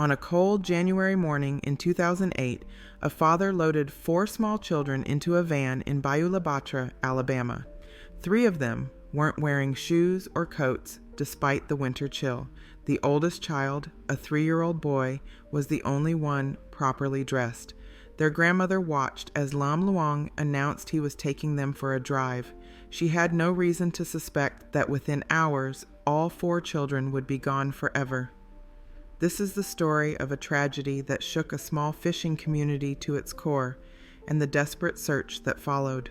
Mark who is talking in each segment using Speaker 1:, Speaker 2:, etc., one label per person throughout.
Speaker 1: On a cold January morning in 2008, a father loaded 4 small children into a van in Bayou La Batre, Alabama. 3 of them weren't wearing shoes or coats despite the winter chill. The oldest child, a 3-year-old boy, was the only one properly dressed. Their grandmother watched as Lam Luong announced he was taking them for a drive. She had no reason to suspect that within hours, all 4 children would be gone forever. This is the story of a tragedy that shook a small fishing community to its core, and the desperate search that followed.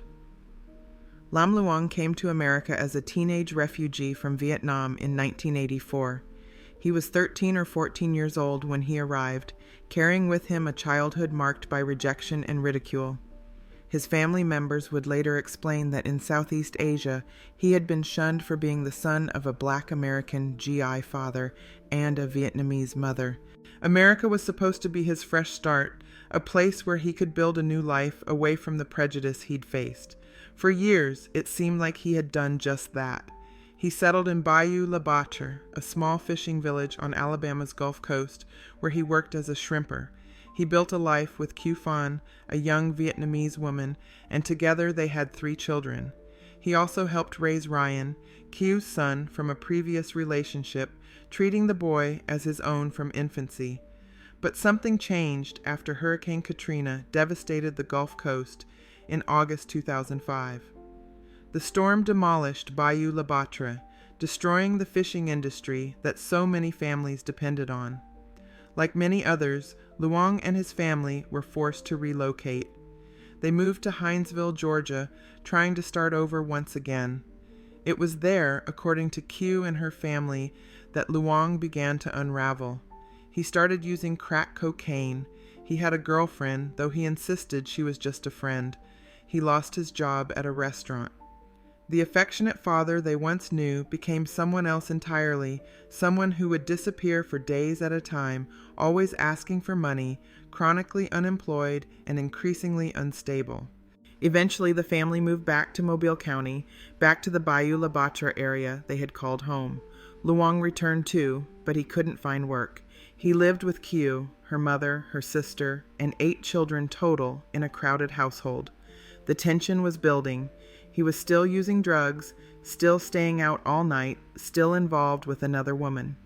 Speaker 1: Lam Luong came to America as a teenage refugee from Vietnam in 1984. He was 13 or 14 years old when he arrived, carrying with him a childhood marked by rejection and ridicule. His family members would later explain that in Southeast Asia, he had been shunned for being the son of a Black American GI father and a Vietnamese mother. America was supposed to be his fresh start, a place where he could build a new life away from the prejudice he'd faced. For years, it seemed like he had done just that. He settled in Bayou La Batre, a small fishing village on Alabama's Gulf Coast, where he worked as a shrimper. He built a life with Q Phan, a young Vietnamese woman, and together they had 3 children. He also helped raise Ryan, Q's son from a previous relationship, treating the boy as his own from infancy. But something changed after Hurricane Katrina devastated the Gulf Coast in August 2005. The storm demolished Bayou La Batre, destroying the fishing industry that so many families depended on. Like many others, Luong and his family were forced to relocate. They moved to Hinesville, Georgia, trying to start over once again. It was there, according to Q and her family, that Luong began to unravel. He started using crack cocaine. He had a girlfriend, though he insisted she was just a friend. He lost his job at a restaurant. The affectionate father they once knew became someone else entirely, someone who would disappear for days at a time, always asking for money, chronically unemployed, and increasingly unstable. Eventually, the family moved back to Mobile County, back to the Bayou La Batre area they had called home. Luong returned too, but he couldn't find work. He lived with Q, her mother, her sister, and 8 children total in a crowded household. The tension was building. He was still using drugs, still staying out all night, still involved with another woman.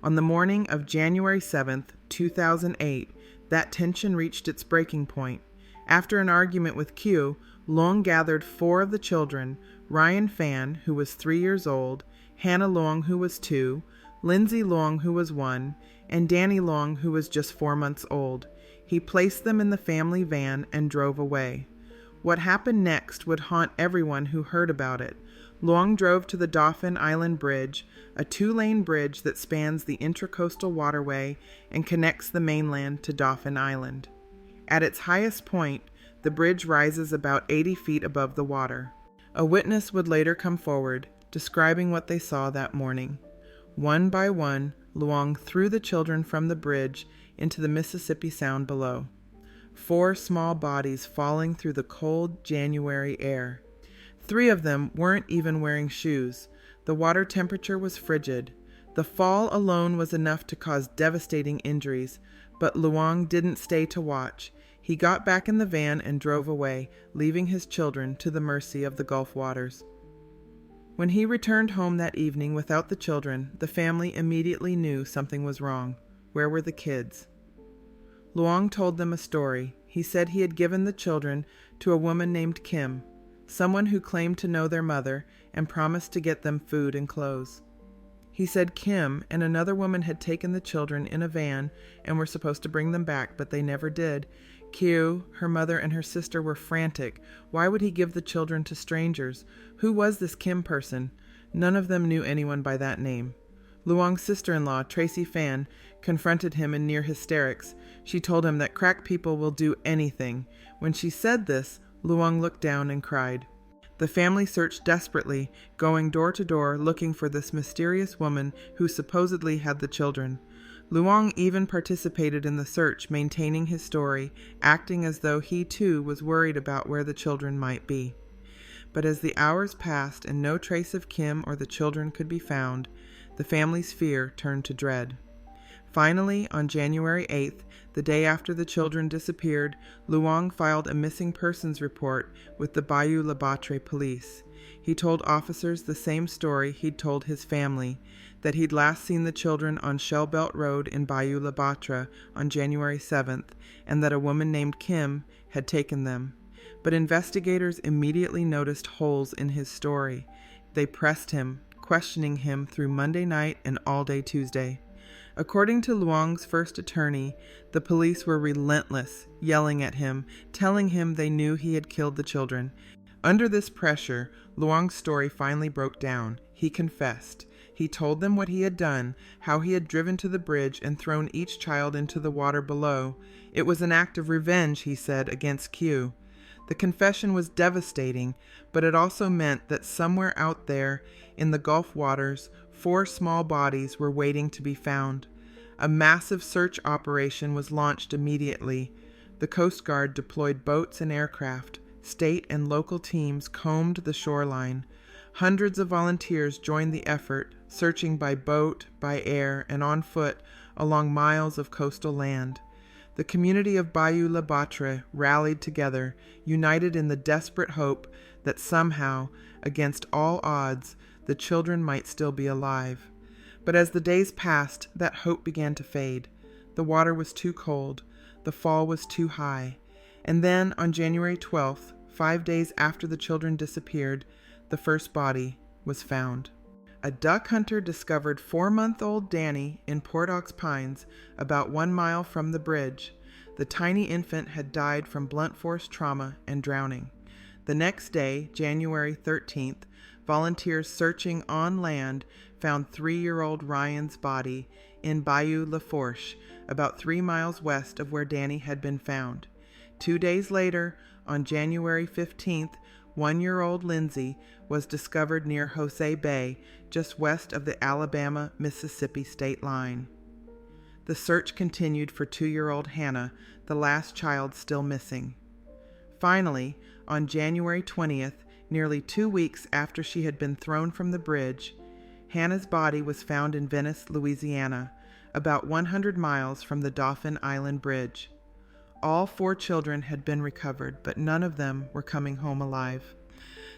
Speaker 1: On the morning of January 7th, 2008, that tension reached its breaking point. After an argument with Q, Luong gathered 4 of the children, Ryan Phan, who was 3 years old, Hannah Luong, who was 2, Lindsay Luong, who was 1, and Danny Luong, who was just 4 months old. He placed them in the family van and drove away. What happened next would haunt everyone who heard about it. Luong drove to the Dauphin Island Bridge, a 2-lane bridge that spans the Intracoastal Waterway and connects the mainland to Dauphin Island. At its highest point, the bridge rises about 80 feet above the water. A witness would later come forward, describing what they saw that morning. One by one, Luong threw the children from the bridge into the Mississippi Sound below. 4 small bodies falling through the cold January air. 3 of them weren't even wearing shoes. The water temperature was frigid. The fall alone was enough to cause devastating injuries, but Luong didn't stay to watch. He got back in the van and drove away, leaving his children to the mercy of the Gulf waters. When he returned home that evening without the children, the family immediately knew something was wrong. Where were the kids? Luong told them a story. He said he had given the children to a woman named Kim, someone who claimed to know their mother and promised to get them food and clothes. He said Kim and another woman had taken the children in a van and were supposed to bring them back, but they never did. Q, her mother, and her sister were frantic. Why would he give the children to strangers? Who was this Kim person? None of them knew anyone by that name. Luong's sister-in-law, Tracy Phan, confronted him in near hysterics. She told him that crack people will do anything. When she said this, Luong looked down and cried. The family searched desperately, going door to door looking for this mysterious woman who supposedly had the children. Luong even participated in the search, maintaining his story, acting as though he too was worried about where the children might be. But as the hours passed and no trace of Kim or the children could be found, the family's fear turned to dread. Finally, on January 8th, the day after the children disappeared, Luong filed a missing persons report with the Bayou La Batre police. He told officers the same story he'd told his family, that he'd last seen the children on Shell Belt Road in Bayou La Batre on January 7th, and that a woman named Kim had taken them. But investigators immediately noticed holes in his story. They pressed him, questioning him through Monday night and all day Tuesday. According to Luong's first attorney, the police were relentless, yelling at him, telling him they knew he had killed the children. Under this pressure, Luong's story finally broke down. He confessed. He told them what he had done, how he had driven to the bridge and thrown each child into the water below. It was an act of revenge, he said, against Q. The confession was devastating, but it also meant that somewhere out there in the Gulf waters, 4 small bodies were waiting to be found. A massive search operation was launched immediately. The Coast Guard deployed boats and aircraft. State and local teams combed the shoreline. Hundreds of volunteers joined the effort, searching by boat, by air, and on foot along miles of coastal land. The community of Bayou La Batre rallied together, united in the desperate hope that somehow, against all odds, the children might still be alive. But as the days passed, that hope began to fade. The water was too cold. The fall was too high. And then, on January 12th, 5 days after the children disappeared, the first body was found. A duck hunter discovered 4-month-old Danny in Port aux Pines, about 1 mile from the bridge. The tiny infant had died from blunt force trauma and drowning. The next day, January 13th, volunteers searching on land found 3-year-old Ryan's body in Bayou La Fourche, about 3 miles west of where Danny had been found. 2 days later, on January 15th, 1-year-old Lindsay was discovered near Jose Bay, just west of the Alabama-Mississippi state line. The search continued for 2-year-old Hannah, the last child still missing. Finally, on January 20th, nearly 2 weeks after she had been thrown from the bridge, Hannah's body was found in Venice, Louisiana, about 100 miles from the Dauphin Island Bridge. All 4 children had been recovered, but none of them were coming home alive.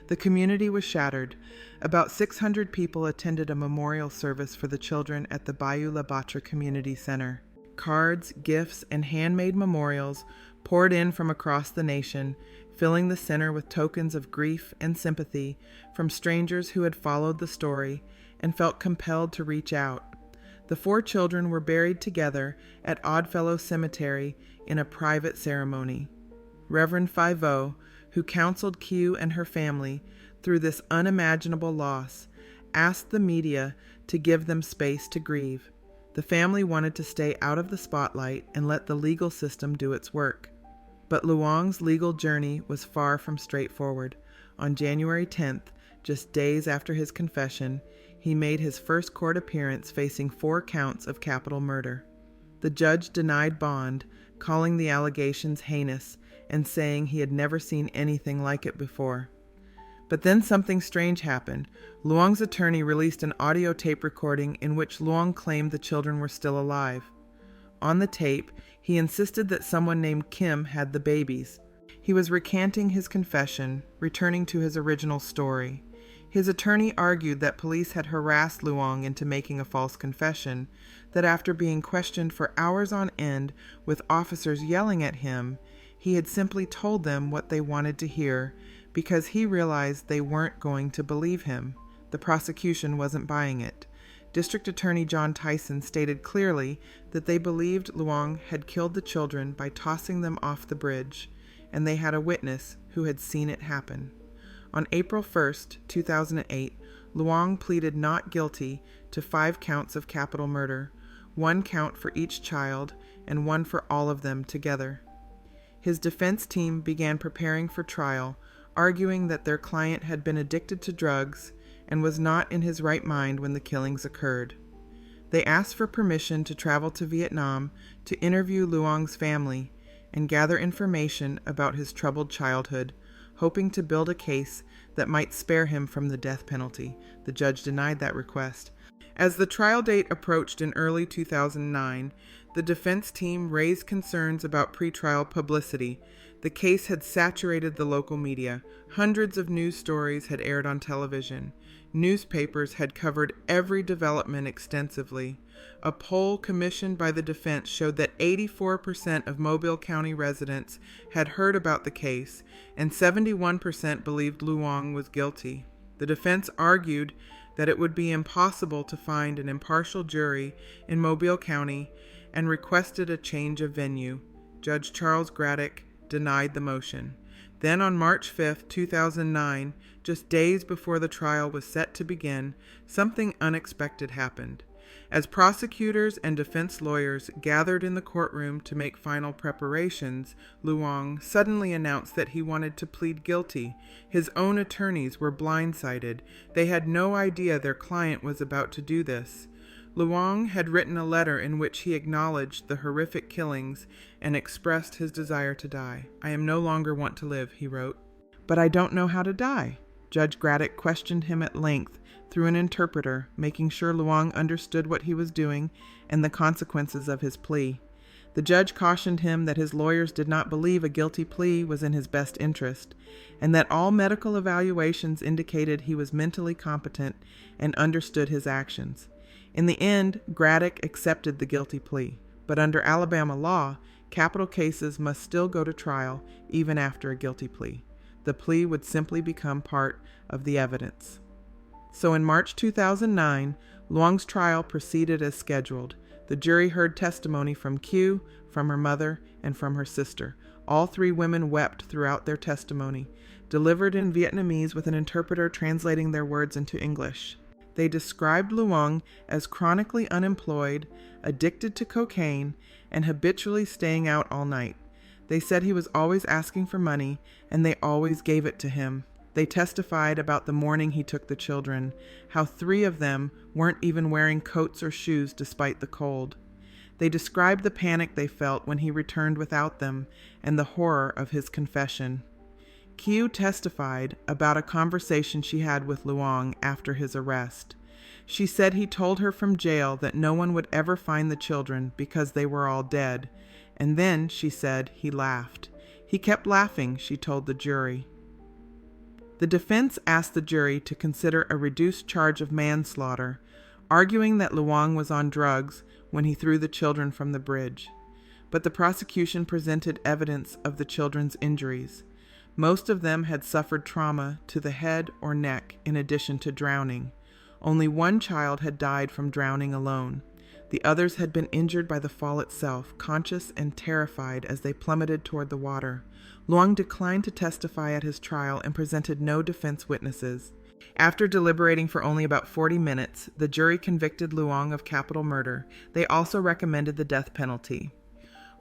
Speaker 1: The community was shattered. About 600 people attended a memorial service for the children at the Bayou La Batre Community Center. Cards, gifts, and handmade memorials poured in from across the nation, filling the center with tokens of grief and sympathy from strangers who had followed the story and felt compelled to reach out. The 4 children were buried together at Oddfellow Cemetery in a private ceremony. Reverend Fiveau, who counseled Q and her family through this unimaginable loss, asked the media to give them space to grieve. The family wanted to stay out of the spotlight and let the legal system do its work. But Luong's legal journey was far from straightforward. On January 10th, just days after his confession, he made his first court appearance facing 4 counts of capital murder. The judge denied bond, calling the allegations heinous and saying he had never seen anything like it before. But then something strange happened. Luong's attorney released an audio tape recording in which Luong claimed the children were still alive. On the tape, he insisted that someone named Kim had the babies. He was recanting his confession, returning to his original story. His attorney argued that police had harassed Luong into making a false confession, that after being questioned for hours on end with officers yelling at him, he had simply told them what they wanted to hear because he realized they weren't going to believe him. The prosecution wasn't buying it. District Attorney John Tyson stated clearly that they believed Luong had killed the children by tossing them off the bridge, and they had a witness who had seen it happen. On April 1st, 2008, Luong pleaded not guilty to 5 counts of capital murder, 1 count for each child and 1 for all of them together. His defense team began preparing for trial, arguing that their client had been addicted to drugs and was not in his right mind when the killings occurred. They asked for permission to travel to Vietnam to interview Luong's family and gather information about his troubled childhood, hoping to build a case that might spare him from the death penalty. The judge denied that request. As the trial date approached in early 2009, the defense team raised concerns about pretrial publicity. The case had saturated the local media. Hundreds of news stories had aired on television. Newspapers had covered every development extensively. A poll commissioned by the defense showed that 84% of Mobile County residents had heard about the case, and 71% believed Luong was guilty. The defense argued that it would be impossible to find an impartial jury in Mobile County and requested a change of venue. Judge Charles Graddick denied the motion. Then on March 5, 2009, just days before the trial was set to begin, something unexpected happened. As prosecutors and defense lawyers gathered in the courtroom to make final preparations, Luong suddenly announced that he wanted to plead guilty. His own attorneys were blindsided. They had no idea their client was about to do this. Luong had written a letter in which he acknowledged the horrific killings and expressed his desire to die. "I am no longer want to live," he wrote. "But I don't know how to die." Judge Graddick questioned him at length through an interpreter, making sure Luong understood what he was doing and the consequences of his plea. The judge cautioned him that his lawyers did not believe a guilty plea was in his best interest, and that all medical evaluations indicated he was mentally competent and understood his actions. In the end, Graddick accepted the guilty plea, but under Alabama law, capital cases must still go to trial even after a guilty plea. The plea would simply become part of the evidence. So in March 2009, Luong's trial proceeded as scheduled. The jury heard testimony from Q, from her mother, and from her sister. All three women wept throughout their testimony, delivered in Vietnamese with an interpreter translating their words into English. They described Luong as chronically unemployed, addicted to cocaine, and habitually staying out all night. They said he was always asking for money, and they always gave it to him. They testified about the morning he took the children, how 3 of them weren't even wearing coats or shoes despite the cold. They described the panic they felt when he returned without them, and the horror of his confession. Q testified about a conversation she had with Luong after his arrest. She said he told her from jail that no one would ever find the children because they were all dead. And then, she said, he laughed. He kept laughing, she told the jury. The defense asked the jury to consider a reduced charge of manslaughter, arguing that Luong was on drugs when he threw the children from the bridge. But the prosecution presented evidence of the children's injuries. Most of them had suffered trauma to the head or neck in addition to drowning. Only 1 child had died from drowning alone. The others had been injured by the fall itself, conscious and terrified as they plummeted toward the water. Luong declined to testify at his trial and presented no defense witnesses. After deliberating for only about 40 minutes, the jury convicted Luong of capital murder. They also recommended the death penalty.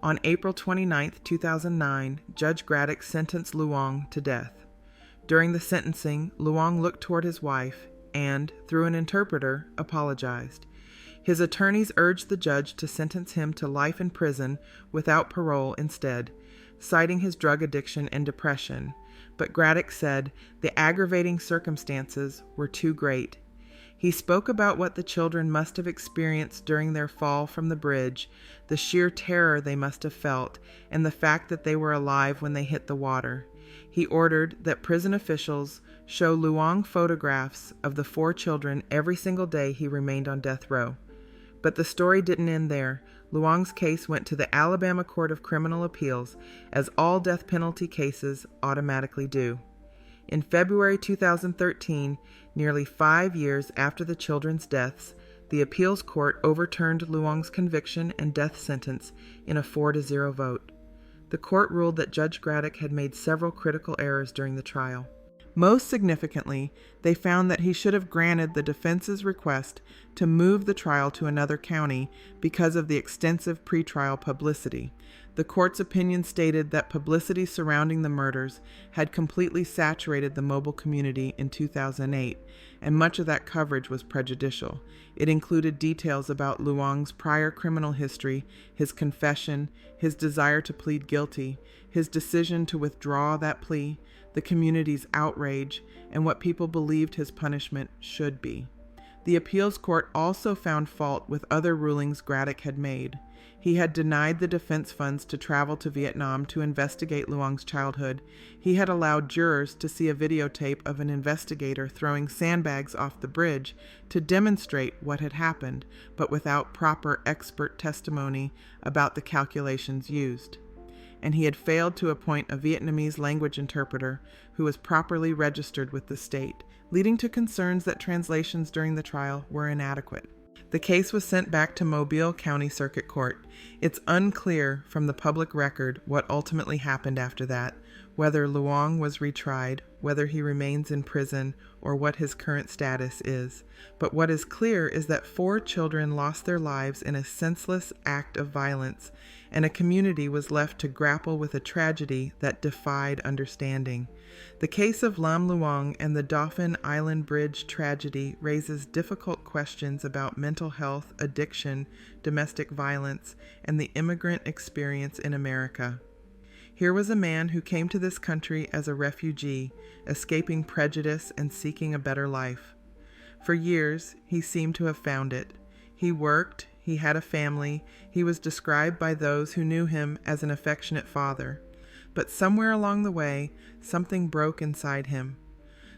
Speaker 1: On April 29, 2009, Judge Graddick sentenced Luong to death. During the sentencing, Luong looked toward his wife and, through an interpreter, apologized. His attorneys urged the judge to sentence him to life in prison without parole instead, citing his drug addiction and depression. But Graddick said the aggravating circumstances were too great. He spoke about what the children must have experienced during their fall from the bridge, the sheer terror they must have felt, and the fact that they were alive when they hit the water. He ordered that prison officials show Luong photographs of the 4 children every single day he remained on death row. But the story didn't end there. Luong's case went to the Alabama Court of Criminal Appeals, as all death penalty cases automatically do. In February 2013, nearly 5 years after the children's deaths, the appeals court overturned Luong's conviction and death sentence in a 4-0 vote. The court ruled that Judge Graddick had made several critical errors during the trial. Most significantly, they found that he should have granted the defense's request to move the trial to another county because of the extensive pretrial publicity. The court's opinion stated that publicity surrounding the murders had completely saturated the Mobile community in 2008, and much of that coverage was prejudicial. It included details about Luong's prior criminal history, his confession, his desire to plead guilty, his decision to withdraw that plea, the community's outrage, and what people believed his punishment should be. The appeals court also found fault with other rulings Graddock had made. He had denied the defense funds to travel to Vietnam to investigate Luong's childhood. He had allowed jurors to see a videotape of an investigator throwing sandbags off the bridge to demonstrate what had happened, but without proper expert testimony about the calculations used. And he had failed to appoint a Vietnamese language interpreter who was properly registered with the state, leading to concerns that translations during the trial were inadequate. The case was sent back to Mobile County Circuit Court. It's unclear from the public record what ultimately happened after that, whether Luong was retried, whether he remains in prison, or what his current status is. But what is clear is that 4 children lost their lives in a senseless act of violence, and a community was left to grapple with a tragedy that defied understanding. The case of Lam Luong and the Dauphin Island Bridge tragedy raises difficult questions about mental health, addiction, domestic violence, and the immigrant experience in America. Here was a man who came to this country as a refugee, escaping prejudice and seeking a better life. For years, he seemed to have found it. He worked, he had a family, he was described by those who knew him as an affectionate father. But somewhere along the way, something broke inside him.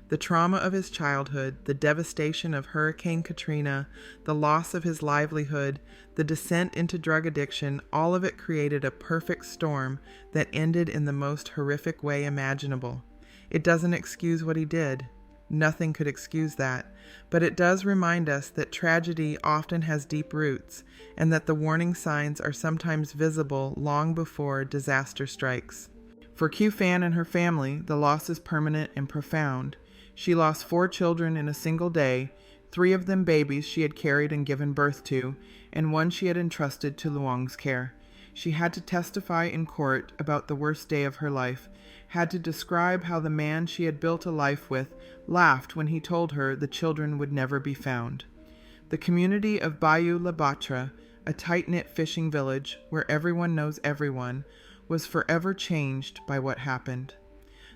Speaker 1: The trauma of his childhood, the devastation of Hurricane Katrina, the loss of his livelihood, the descent into drug addiction, all of it created a perfect storm that ended in the most horrific way imaginable. It doesn't excuse what he did. Nothing could excuse that. But it does remind us that tragedy often has deep roots, and that the warning signs are sometimes visible long before disaster strikes. For Q Fan and her family, the loss is permanent and profound. She lost 4 children in a single day, 3 of them babies she had carried and given birth to, and 1 she had entrusted to Luong's care. She had to testify in court about the worst day of her life, had to describe how the man she had built a life with laughed when he told her the children would never be found. The community of Bayou La Batre, a tight-knit fishing village where everyone knows everyone, was forever changed by what happened.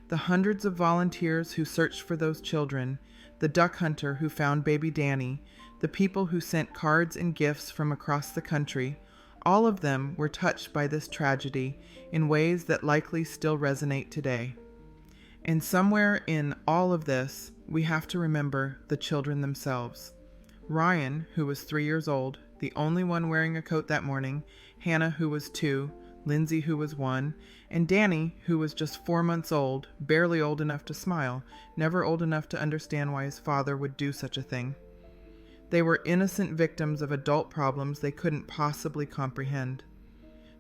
Speaker 1: The hundreds of volunteers who searched for those children, the duck hunter who found baby Danny, the people who sent cards and gifts from across the country, all of them were touched by this tragedy in ways that likely still resonate today. And somewhere in all of this, we have to remember the children themselves. Ryan, who was 3 years old, the only one wearing a coat that morning, Hannah, who was 2, Lindsay, who was 1, and Danny, who was just 4 months old, barely old enough to smile, never old enough to understand why his father would do such a thing. They were innocent victims of adult problems they couldn't possibly comprehend.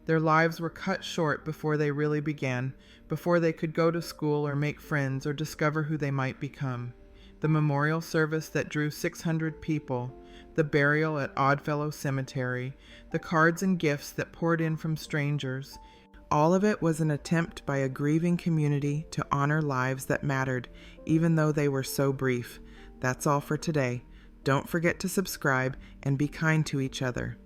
Speaker 1: Their lives were cut short before they really began, before they could go to school or make friends or discover who they might become. The memorial service that drew 600 people, the burial at Oddfellow Cemetery, the cards and gifts that poured in from strangers, all of it was an attempt by a grieving community to honor lives that mattered, even though they were so brief. That's all for today. Don't forget to subscribe and be kind to each other.